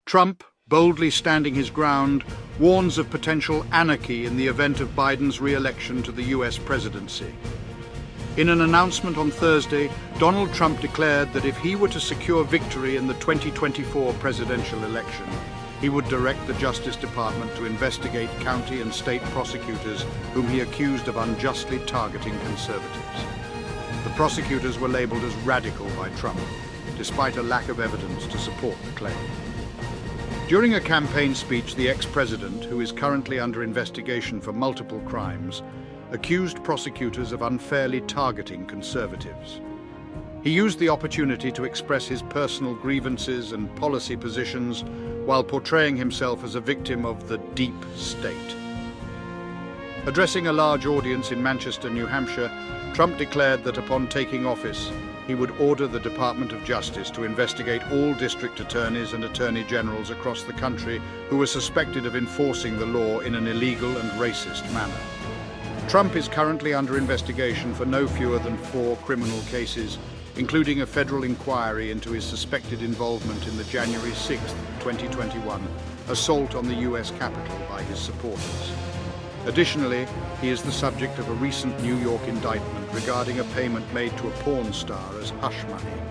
Trump, boldly standing his ground, warns of potential anarchy in the event of Biden's re-election to the US presidency. In an announcement on Thursday, Donald Trump declared that if he were to secure victory in the 2024 presidential election, he would direct the Justice Department to investigate county and state prosecutors whom he accused of unjustly targeting conservatives. The prosecutors were labeled as radical by Trump, despite a lack of evidence to support the claim. During a campaign speech, the ex-president, who is currently under investigation for multiple crimes, accused prosecutors of unfairly targeting conservatives. He used the opportunity to express his personal grievances and policy positions while portraying himself as a victim of the deep state. Addressing a large audience in Manchester, New Hampshire, Trump declared that upon taking office, he would order the Department of Justice to investigate all district attorneys and attorney generals across the country who were suspected of enforcing the law in an illegal and racist manner. Trump is currently under investigation for no fewer than 4 criminal cases, including a federal inquiry into his suspected involvement in the January 6, 2021, assault on the US Capitol by his supporters. Additionally, he is the subject of a recent New York indictment regarding a payment made to a porn star as hush money.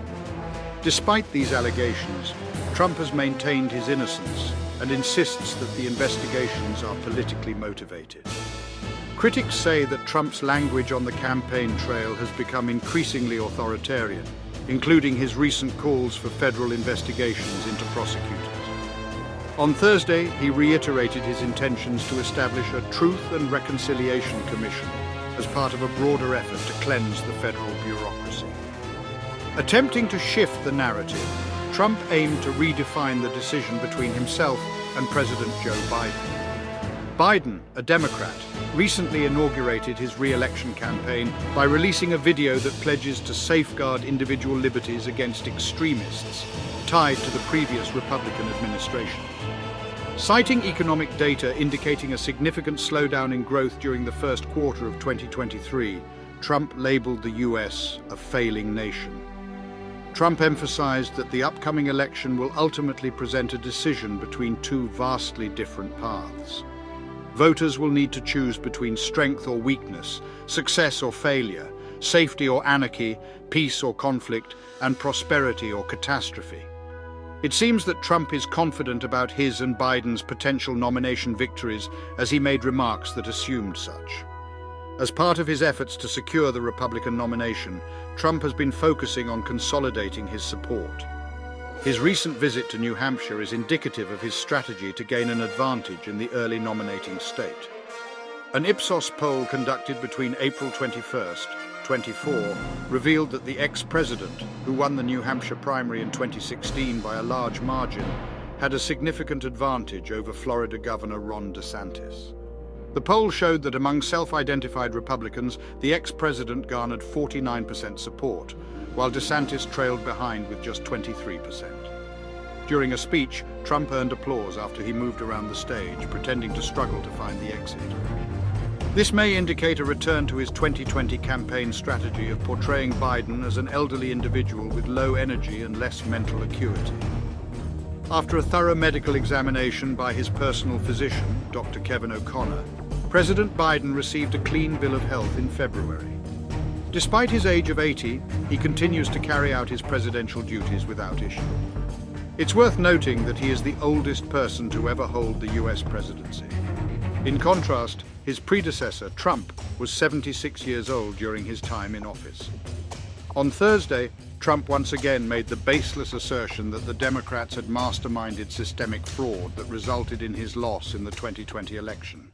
Despite these allegations, Trump has maintained his innocence and insists that the investigations are politically motivated. Critics say that Trump's language on the campaign trail has become increasingly authoritarian, including his recent calls for federal investigations into prosecutors. On Thursday, he reiterated his intentions to establish a Truth and Reconciliation Commission as part of a broader effort to cleanse the federal bureaucracy. Attempting to shift the narrative, Trump aimed to redefine the decision between himself and President Joe Biden. Biden, a Democrat, recently inaugurated his re-election campaign by releasing a video that pledges to safeguard individual liberties against extremists tied to the previous Republican administration. Citing economic data indicating a significant slowdown in growth during the first quarter of 2023, Trump labeled the US a failing nation. Trump emphasized that the upcoming election will ultimately present a decision between 2 vastly different paths. Voters will need to choose between strength or weakness, success or failure, safety or anarchy, peace or conflict, and prosperity or catastrophe. It seems that Trump is confident about his and Biden's potential nomination victories, as he made remarks that assumed such. As part of his efforts to secure the Republican nomination, Trump has been focusing on consolidating his support. His recent visit to New Hampshire is indicative of his strategy to gain an advantage in the early nominating state. An Ipsos poll conducted between April 21st, 24, revealed that the ex-president, who won the New Hampshire primary in 2016 by a large margin, had a significant advantage over Florida Governor Ron DeSantis. The poll showed that among self-identified Republicans, the ex-president garnered 49% support, while DeSantis trailed behind with just 23%. During a speech, Trump earned applause after he moved around the stage, pretending to struggle to find the exit. This may indicate a return to his 2020 campaign strategy of portraying Biden as an elderly individual with low energy and less mental acuity. After a thorough medical examination by his personal physician, Dr. Kevin O'Connor, President Biden received a clean bill of health in February. Despite his age of 80, he continues to carry out his presidential duties without issue. It's worth noting that he is the oldest person to ever hold the US presidency. In contrast, his predecessor, Trump, was 76 years old during his time in office. On Thursday, Trump once again made the baseless assertion that the Democrats had masterminded systemic fraud that resulted in his loss in the 2020 election.